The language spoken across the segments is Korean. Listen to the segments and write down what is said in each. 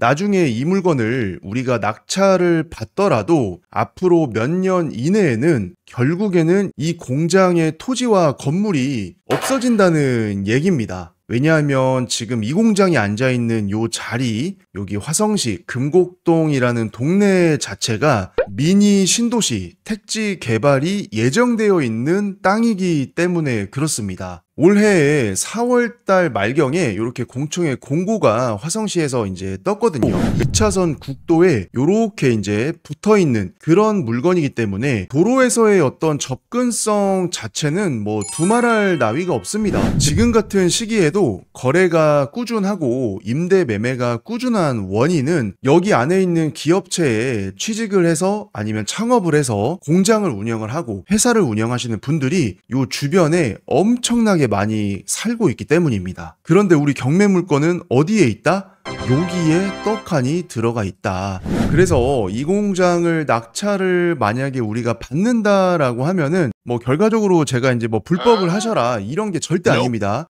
나중에 이 물건을 우리가 낙찰을 받더라도 앞으로 몇 년 이내에는 결국에는 이 공장의 토지와 건물이 없어진다는 얘기입니다. 왜냐하면 지금 이 공장이 앉아있는 요 자리, 여기 화성시 금곡동이라는 동네 자체가 미니 신도시 택지 개발이 예정되어 있는 땅이기 때문에 그렇습니다. 올해에 4월달 말경에 이렇게 공청회 공고가 화성시에서 이제 떴거든요. 2차선 국도에 이렇게 이제 붙어 있는 그런 물건이기 때문에 도로에서의 어떤 접근성 자체는 뭐 두말할 나위가 없습니다. 지금 같은 시기에도 거래가 꾸준하고 임대 매매가 꾸준한 원인은 여기 안에 있는 기업체에 취직을 해서 아니면 창업을 해서 공장을 운영을 하고 회사를 운영하시는 분들이 요 주변에 엄청나게 많이 살고 있기 때문입니다. 그런데 우리 경매 물건은 어디에 있다? 여기에 떡하니 들어가 있다. 그래서 이 공장을 낙찰을 만약에 우리가 받는다라고 하면은 뭐 결과적으로 제가 이제 뭐 불법을 하셔라 이런 게 절대 아닙니다.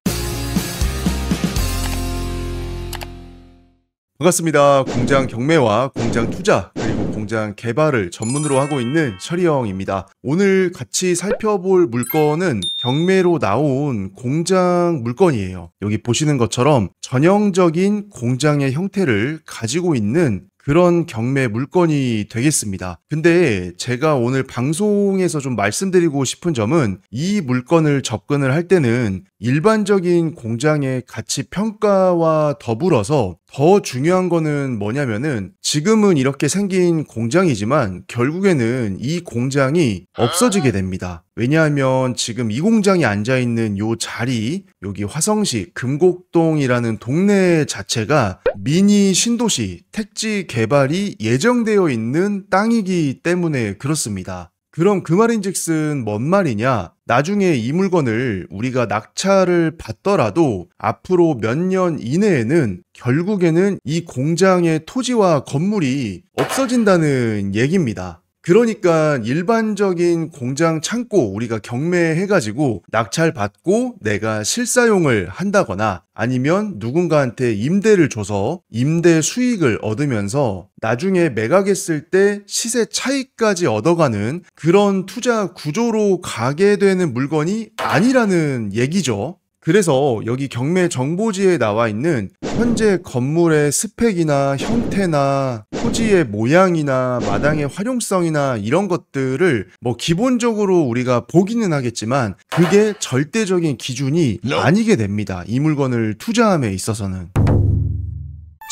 반갑습니다. 공장 경매와 공장 투자 그리고 공장 개발을 전문으로 하고 있는 철이형입니다. 오늘 같이 살펴볼 물건은 경매로 나온 공장 물건이에요. 여기 보시는 것처럼 전형적인 공장의 형태를 가지고 있는 그런 경매 물건이 되겠습니다. 근데 제가 오늘 방송에서 좀 말씀드리고 싶은 점은 이 물건을 접근을 할 때는 일반적인 공장의 가치 평가와 더불어서 더 중요한 거는 뭐냐면은 지금은 이렇게 생긴 공장이지만 결국에는 이 공장이 없어지게 됩니다. 왜냐하면 지금 이 공장이 앉아있는 요 자리, 여기 화성시 금곡동이라는 동네 자체가 미니 신도시 택지 개발이 예정되어 있는 땅이기 때문에 그렇습니다. 그럼 그 말인즉슨 뭔 말이냐? 나중에 이 물건을 우리가 낙찰을 받더라도 앞으로 몇 년 이내에는 결국에는 이 공장의 토지와 건물이 없어진다는 얘기입니다. 그러니까 일반적인 공장 창고 우리가 경매해가지고 낙찰 받고 내가 실사용을 한다거나 아니면 누군가한테 임대를 줘서 임대 수익을 얻으면서 나중에 매각했을 때 시세 차익까지 얻어가는 그런 투자 구조로 가게 되는 물건이 아니라는 얘기죠. 그래서 여기 경매 정보지에 나와 있는 현재 건물의 스펙이나 형태나 토지의 모양이나 마당의 활용성이나 이런 것들을 뭐 기본적으로 우리가 보기는 하겠지만 그게 절대적인 기준이 아니게 됩니다. 이 물건을 투자함에 있어서는.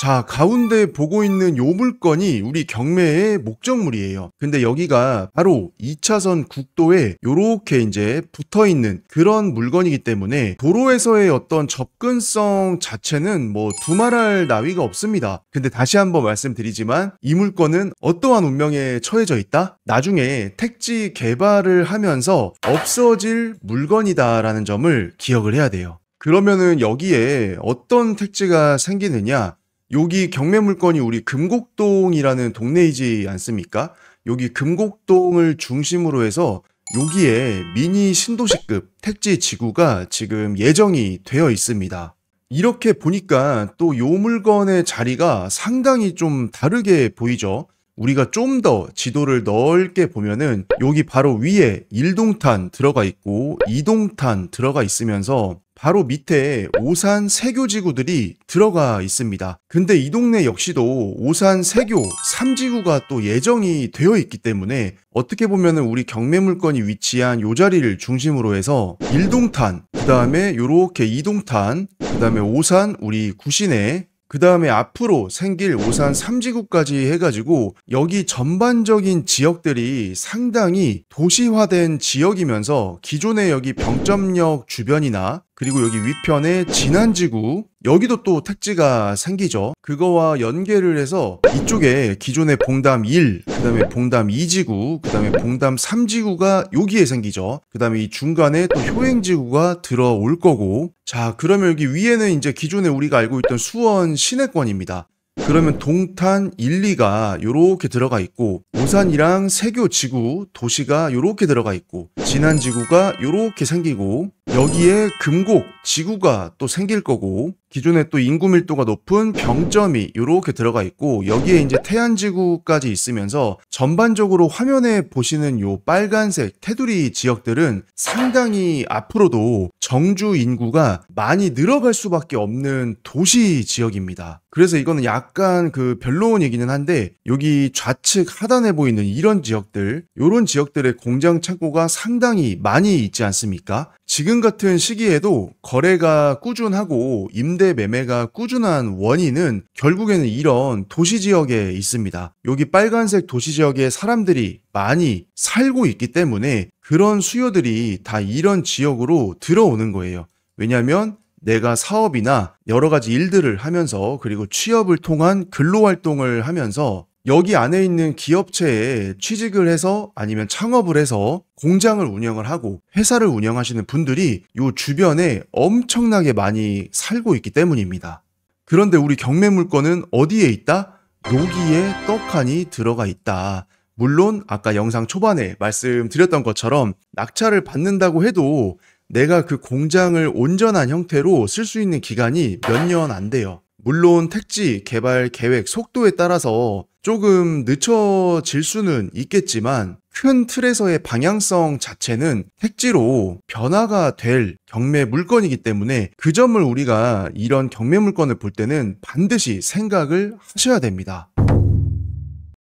자, 가운데 보고 있는 요 물건이 우리 경매의 목적물이에요. 근데 여기가 바로 2차선 국도에 요렇게 이제 붙어 있는 그런 물건이기 때문에 도로에서의 어떤 접근성 자체는 뭐 두말할 나위가 없습니다. 근데 다시 한번 말씀드리지만 이 물건은 어떠한 운명에 처해져 있다? 나중에 택지 개발을 하면서 없어질 물건이다라는 점을 기억을 해야 돼요. 그러면은 여기에 어떤 택지가 생기느냐? 여기 경매 물건이 우리 금곡동이라는 동네이지 않습니까? 여기 금곡동을 중심으로 해서 여기에 미니 신도시급 택지 지구가 지금 예정이 되어 있습니다. 이렇게 보니까 또 요 물건의 자리가 상당히 좀 다르게 보이죠? 우리가 좀 더 지도를 넓게 보면은 여기 바로 위에 1동탄 들어가 있고 2동탄 들어가 있으면서 바로 밑에 오산 세교지구들이 들어가 있습니다. 근데 이 동네 역시도 오산 세교 3지구가 또 예정이 되어 있기 때문에 어떻게 보면은 우리 경매 물건이 위치한 요 자리를 중심으로 해서 1동탄, 그 다음에 요렇게 2동탄, 그 다음에 오산 우리 구시내, 그 다음에 앞으로 생길 오산 3지구까지 해가지고 여기 전반적인 지역들이 상당히 도시화된 지역이면서 기존의 여기 병점역 주변이나 그리고 여기 위편에 진안지구 여기도 또 택지가 생기죠. 그거와 연계를 해서 이쪽에 기존의 봉담 1, 그 다음에 봉담 2지구, 그 다음에 봉담 3지구가 여기에 생기죠. 그 다음에 이 중간에 또 효행지구가 들어올 거고, 자 그러면 여기 위에는 이제 기존에 우리가 알고 있던 수원 시내권입니다. 그러면 동탄 1, 2가 요렇게 들어가 있고 오산이랑 세교 지구 도시가 요렇게 들어가 있고 진안지구가 요렇게 생기고 여기에 금곡, 지구가 또 생길 거고, 기존에 또 인구 밀도가 높은 병점이 이렇게 들어가 있고, 여기에 이제 태안지구까지 있으면서 전반적으로 화면에 보시는 요 빨간색 테두리 지역들은 상당히 앞으로도 정주 인구가 많이 늘어갈 수밖에 없는 도시 지역입니다. 그래서 이거는 약간 그 변론이기는 한데, 여기 좌측 하단에 보이는 이런 지역들, 요런 지역들의 공장 창고가 상당히 많이 있지 않습니까? 지금 같은 시기에도 거래가 꾸준하고 임대 매매가 꾸준한 원인은 결국에는 이런 도시 지역에 있습니다. 여기 빨간색 도시 지역에 사람들이 많이 살고 있기 때문에 그런 수요들이 다 이런 지역으로 들어오는 거예요. 왜냐하면 내가 사업이나 여러 가지 일들을 하면서, 그리고 취업을 통한 근로활동을 하면서 여기 안에 있는 기업체에 취직을 해서 아니면 창업을 해서 공장을 운영을 하고 회사를 운영하시는 분들이 이 주변에 엄청나게 많이 살고 있기 때문입니다. 그런데 우리 경매 물건은 어디에 있다? 여기에 떡하니 들어가 있다. 물론 아까 영상 초반에 말씀드렸던 것처럼 낙찰을 받는다고 해도 내가 그 공장을 온전한 형태로 쓸 수 있는 기간이 몇 년 안 돼요. 물론 택지 개발 계획 속도에 따라서 조금 늦춰질 수는 있겠지만 큰 틀에서의 방향성 자체는 택지로 변화가 될 경매 물건이기 때문에 그 점을 우리가 이런 경매 물건을 볼 때는 반드시 생각을 하셔야 됩니다.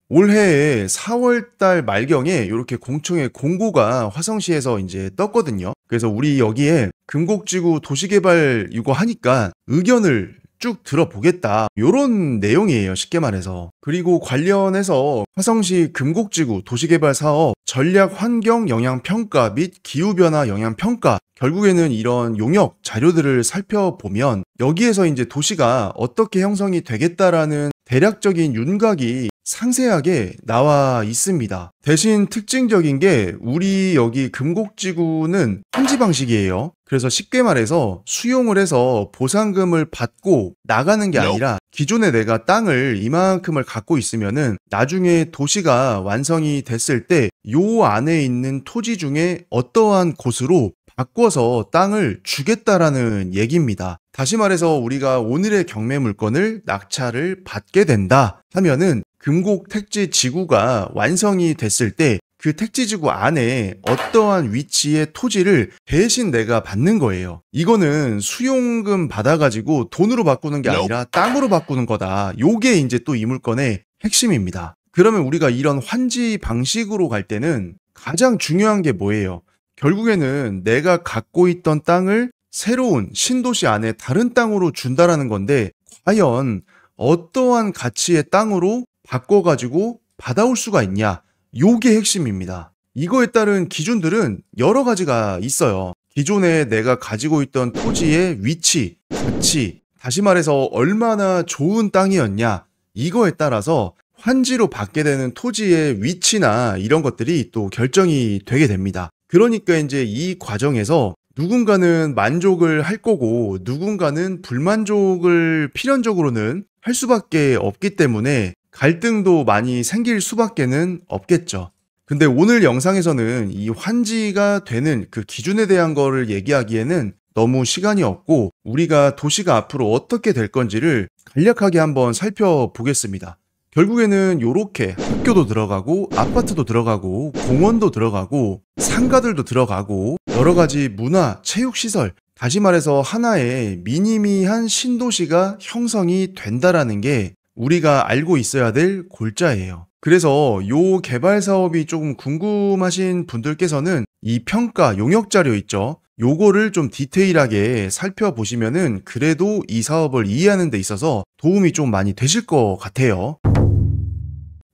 올해 4월달 말경에 이렇게 공청회 공고가 화성시에서 이제 떴거든요. 그래서 우리 여기에 금곡지구 도시개발 이거 하니까 의견을 쭉 들어보겠다, 요런 내용이에요, 쉽게 말해서. 그리고 관련해서 화성시 금곡지구 도시개발 사업 전략 환경 영향 평가 및 기후변화 영향 평가, 결국에는 이런 용역 자료들을 살펴보면 여기에서 이제 도시가 어떻게 형성이 되겠다라는 대략적인 윤곽이 상세하게 나와 있습니다. 대신 특징적인 게 우리 여기 금곡지구는 환지 방식이에요. 그래서 쉽게 말해서 수용을 해서 보상금을 받고 나가는 게 아니라 기존에 내가 땅을 이만큼을 갖고 있으면은 나중에 도시가 완성이 됐을 때 요 안에 있는 토지 중에 어떠한 곳으로 바꿔서 땅을 주겠다라는 얘기입니다. 다시 말해서 우리가 오늘의 경매 물건을 낙찰을 받게 된다 하면은 금곡 택지 지구가 완성이 됐을 때 그 택지 지구 안에 어떠한 위치의 토지를 대신 내가 받는 거예요. 이거는 수용금 받아가지고 돈으로 바꾸는 게 아니라 땅으로 바꾸는 거다. 요게 이제 또 이 물건의 핵심입니다. 그러면 우리가 이런 환지 방식으로 갈 때는 가장 중요한 게 뭐예요? 결국에는 내가 갖고 있던 땅을 새로운 신도시 안에 다른 땅으로 준다라는 건데, 과연 어떠한 가치의 땅으로 바꿔가지고 받아올 수가 있냐? 요게 핵심입니다. 이거에 따른 기준들은 여러 가지가 있어요. 기존에 내가 가지고 있던 토지의 위치, 가치, 다시 말해서 얼마나 좋은 땅이었냐, 이거에 따라서 환지로 받게 되는 토지의 위치나 이런 것들이 또 결정이 되게 됩니다. 그러니까 이제 이 과정에서 누군가는 만족을 할 거고 누군가는 불만족을 필연적으로는 할 수밖에 없기 때문에 갈등도 많이 생길 수밖에는 없겠죠. 근데 오늘 영상에서는 이 환지가 되는 그 기준에 대한 거를 얘기하기에는 너무 시간이 없고, 우리가 도시가 앞으로 어떻게 될 건지를 간략하게 한번 살펴보겠습니다. 결국에는 요렇게 학교도 들어가고 아파트도 들어가고 공원도 들어가고 상가들도 들어가고 여러 가지 문화, 체육시설, 다시 말해서 하나의 미니미한 신도시가 형성이 된다라는 게 우리가 알고 있어야 될 골자예요. 그래서 요 개발 사업이 조금 궁금하신 분들께서는 이 평가 용역 자료 있죠? 요거를 좀 디테일하게 살펴보시면은 그래도 이 사업을 이해하는 데 있어서 도움이 좀 많이 되실 것 같아요.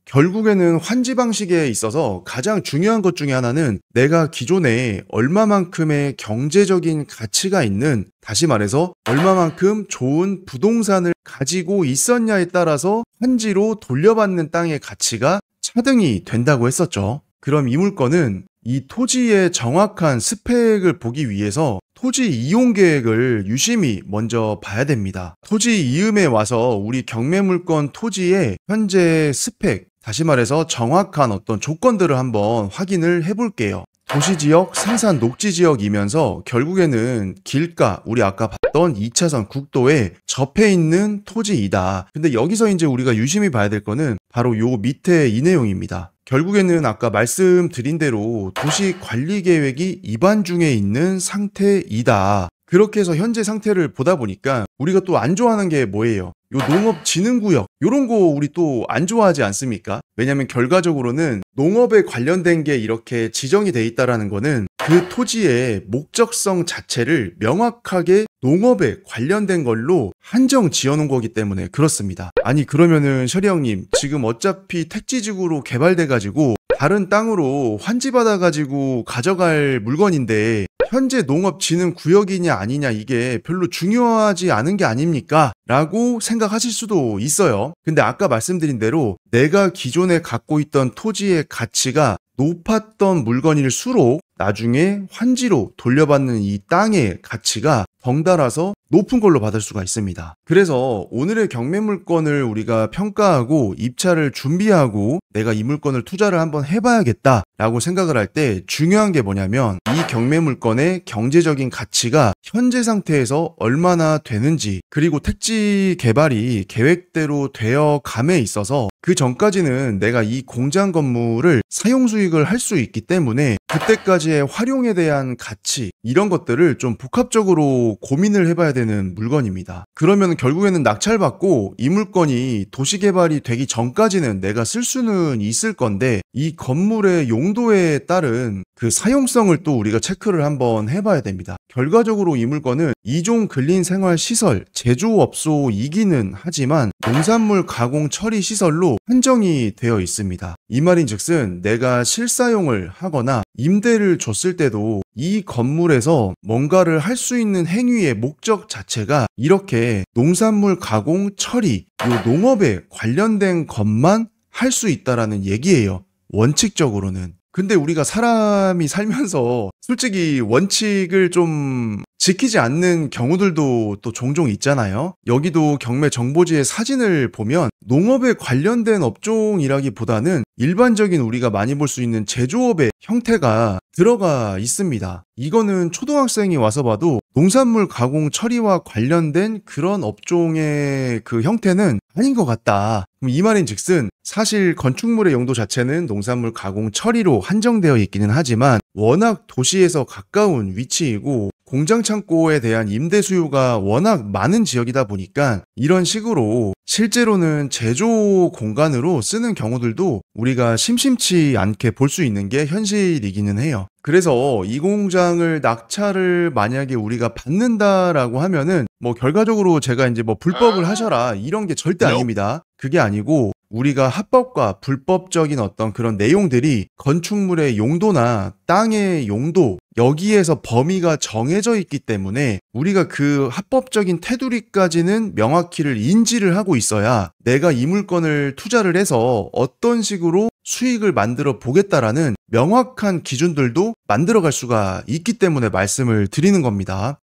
결국에는 환지 방식에 있어서 가장 중요한 것 중에 하나는 내가 기존에 얼마만큼의 경제적인 가치가 있는, 다시 말해서 얼마만큼 좋은 부동산을 가지고 있었냐에 따라서 환지로 돌려받는 땅의 가치가 차등이 된다고 했었죠. 그럼 이 물건은 이 토지의 정확한 스펙을 보기 위해서 토지 이용 계획을 유심히 먼저 봐야 됩니다. 토지 이음에 와서 우리 경매 물건 토지의 현재 스펙, 다시 말해서 정확한 어떤 조건들을 한번 확인을 해볼게요. 도시지역, 생산 녹지지역이면서 결국에는 길가, 우리 아까 봤던 2차선 국도에 접해 있는 토지이다. 근데 여기서 이제 우리가 유심히 봐야 될 거는 바로 요 밑에 이 내용입니다. 결국에는 아까 말씀드린 대로 도시관리계획이 위반 중에 있는 상태이다. 그렇게 해서 현재 상태를 보다 보니까 우리가 또 안 좋아하는 게 뭐예요? 요 농업진흥구역 요런 거 우리 또 안 좋아하지 않습니까? 왜냐면 결과적으로는 농업에 관련된 게 이렇게 지정이 돼 있다라는 거는 그 토지의 목적성 자체를 명확하게 농업에 관련된 걸로 한정 지어놓은 거기 때문에 그렇습니다. 아니 그러면은 셔리 형님 지금 어차피 택지지구로 개발돼가지고 다른 땅으로 환지받아가지고 가져갈 물건인데 현재 농업진흥구역이냐 아니냐 이게 별로 중요하지 않은 게 아닙니까? 라고 생각하실 수도 있어요. 근데 아까 말씀드린 대로 내가 기존에 갖고 있던 토지의 가치가 높았던 물건일수록 나중에 환지로 돌려받는 이 땅의 가치가 덩달아서 높은 걸로 받을 수가 있습니다. 그래서 오늘의 경매물건을 우리가 평가하고 입찰을 준비하고 내가 이 물건을 투자를 한번 해봐야겠다 라고 생각을 할 때 중요한 게 뭐냐면 이 경매물건의 경제적인 가치가 현재 상태에서 얼마나 되는지 그리고 택지 개발이 계획대로 되어 감에 있어서 그 전까지는 내가 이 공장 건물을 사용 수익을 할 수 있기 때문에 그때까지의 활용에 대한 가치 이런 것들을 좀 복합적으로 고민을 해봐야 되는 물건입니다. 그러면 결국에는 낙찰받고 이 물건이 도시개발이 되기 전까지는 내가 쓸 수는 있을 건데 이 건물의 용도에 따른 그 사용성을 또 우리가 체크를 한번 해봐야 됩니다. 결과적으로 이 물건은 이종 근린생활시설 제조업소이기는 하지만 농산물 가공 처리 시설로 한정이 되어 있습니다. 이 말인즉슨 내가 실사용을 하거나 임대를 줬을 때도 이 건물에서 뭔가를 할 수 있는 행위의 목적 자체가 이렇게 농산물 가공 처리, 요 농업에 관련된 것만 할 수 있다라는 얘기예요. 원칙적으로는. 근데 우리가 사람이 살면서 솔직히 원칙을 좀 지키지 않는 경우들도 또 종종 있잖아요. 여기도 경매 정보지의 사진을 보면 농업에 관련된 업종이라기보다는 일반적인 우리가 많이 볼 수 있는 제조업의 형태가 들어가 있습니다. 이거는 초등학생이 와서 봐도 농산물 가공 처리와 관련된 그런 업종의 그 형태는 아닌 것 같다. 그럼 이 말인즉슨 사실 건축물의 용도 자체는 농산물 가공 처리로 한정되어 있기는 하지만 워낙 도시에서 가까운 위치이고 공장 창고에 대한 임대 수요가 워낙 많은 지역이다 보니까 이런 식으로 실제로는 제조 공간으로 쓰는 경우들도 우리가 심심치 않게 볼 수 있는 게 현실이기는 해요. 그래서 이 공장을 낙찰을 만약에 우리가 받는다라고 하면은 뭐 결과적으로 제가 이제 뭐 불법을 하셔라 이런 게 절대 아닙니다. 그게 아니고 우리가 합법과 불법적인 어떤 그런 내용들이 건축물의 용도나 땅의 용도 여기에서 범위가 정해져 있기 때문에 우리가 그 합법적인 테두리까지는 명확히를 인지를 하고 있어야 내가 이 물건을 투자를 해서 어떤 식으로 수익을 만들어 보겠다라는 명확한 기준들도 만들어갈 수가 있기 때문에 말씀을 드리는 겁니다.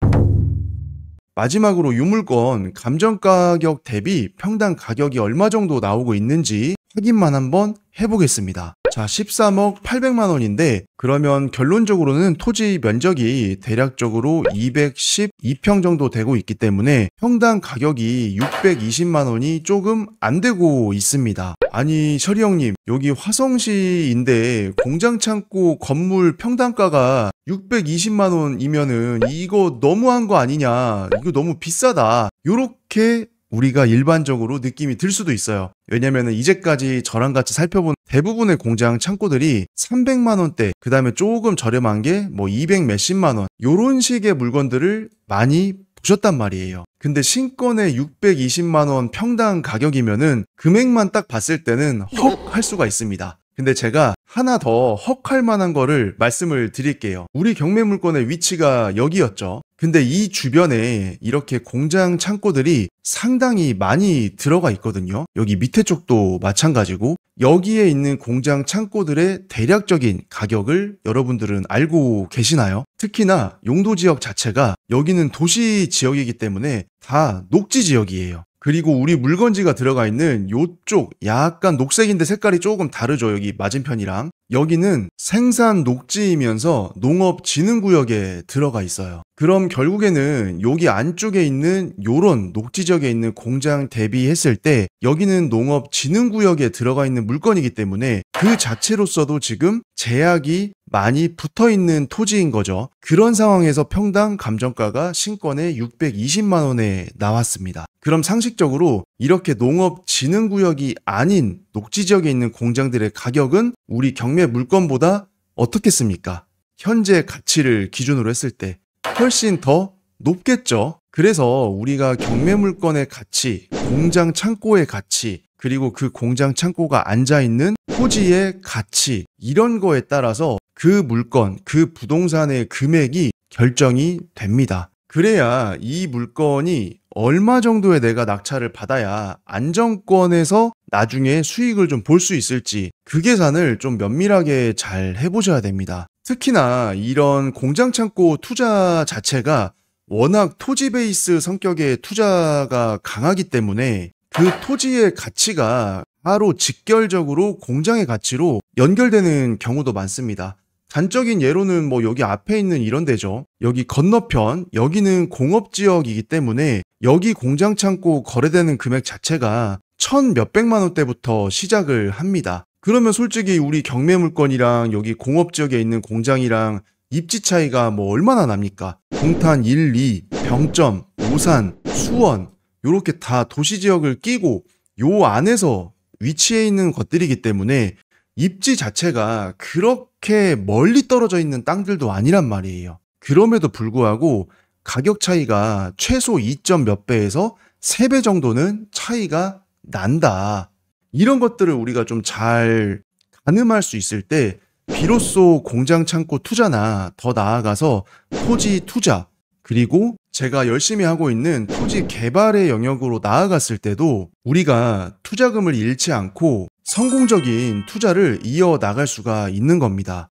마지막으로 이 물건 감정가격 대비 평당 가격이 얼마 정도 나오고 있는지 확인만 한번 해보겠습니다. 자, 13억 800만 원인데 그러면 결론적으로는 토지 면적이 대략적으로 212평 정도 되고 있기 때문에 평당 가격이 620만 원이 조금 안 되고 있습니다. 아니 셔리 형님 여기 화성시인데 공장 창고 건물 평당가가 620만 원이면은 이거 너무한 거 아니냐, 이거 너무 비싸다, 요렇게 우리가 일반적으로 느낌이 들 수도 있어요. 왜냐면은 이제까지 저랑 같이 살펴본 대부분의 공장 창고들이 300만 원대, 그 다음에 조금 저렴한 게 뭐 200 몇십만 원 요런 식의 물건들을 많이 보셨단 말이에요. 근데 신권의 620만 원 평당 가격이면은 금액만 딱 봤을 때는 헉 할 수가 있습니다. 근데 제가 하나 더 헉할 만한 거를 말씀을 드릴게요. 우리 경매 물건의 위치가 여기였죠. 근데 이 주변에 이렇게 공장 창고들이 상당히 많이 들어가 있거든요. 여기 밑에 쪽도 마찬가지고 여기에 있는 공장 창고들의 대략적인 가격을 여러분들은 알고 계시나요? 특히나 용도 지역 자체가 여기는 도시 지역이기 때문에 다 녹지 지역이에요. 그리고 우리 물건지가 들어가 있는 요쪽 약간 녹색인데 색깔이 조금 다르죠. 여기 맞은편이랑. 여기는 생산 녹지이면서 농업진흥구역에 들어가 있어요. 그럼 결국에는 여기 안쪽에 있는 요런 녹지 지역에 있는 공장 대비했을 때 여기는 농업진흥구역에 들어가 있는 물건이기 때문에 그 자체로서도 지금 제약이 많이 붙어 있는 토지인 거죠. 그런 상황에서 평당 감정가가 신권에 620만 원에 나왔습니다. 그럼 상식적으로 이렇게 농업진흥구역이 아닌 녹지지역에 있는 공장들의 가격은 우리 경매 물건보다 어떻겠습니까? 현재 가치를 기준으로 했을 때 훨씬 더 높겠죠. 그래서 우리가 경매 물건의 가치, 공장 창고의 가치, 그리고 그 공장 창고가 앉아있는 토지의 가치, 이런 거에 따라서 그 물건, 그 부동산의 금액이 결정이 됩니다. 그래야 이 물건이 얼마 정도의 내가 낙찰을 받아야 안정권에서 나중에 수익을 좀 볼 수 있을지 그 계산을 좀 면밀하게 잘 해보셔야 됩니다. 특히나 이런 공장 창고 투자 자체가 워낙 토지 베이스 성격의 투자가 강하기 때문에 그 토지의 가치가 바로 직결적으로 공장의 가치로 연결되는 경우도 많습니다. 단적인 예로는 뭐 여기 앞에 있는 이런 데죠. 여기 건너편, 여기는 공업지역이기 때문에 여기 공장 창고 거래되는 금액 자체가 1,몇백만 원대부터 시작을 합니다. 그러면 솔직히 우리 경매 물건이랑 여기 공업지역에 있는 공장이랑 입지 차이가 뭐 얼마나 납니까? 동탄 1, 2, 병점, 오산, 수원 요렇게 다 도시지역을 끼고 요 안에서 위치해 있는 것들이기 때문에 입지 자체가 그렇게 멀리 떨어져 있는 땅들도 아니란 말이에요. 그럼에도 불구하고 가격 차이가 최소 2점 몇 배에서 3배 정도는 차이가 난다. 이런 것들을 우리가 좀 잘 가늠할 수 있을 때 비로소 공장 창고 투자나 더 나아가서 토지 투자, 그리고 제가 열심히 하고 있는 토지 개발의 영역으로 나아갔을 때도 우리가 투자금을 잃지 않고 성공적인 투자를 이어나갈 수가 있는 겁니다.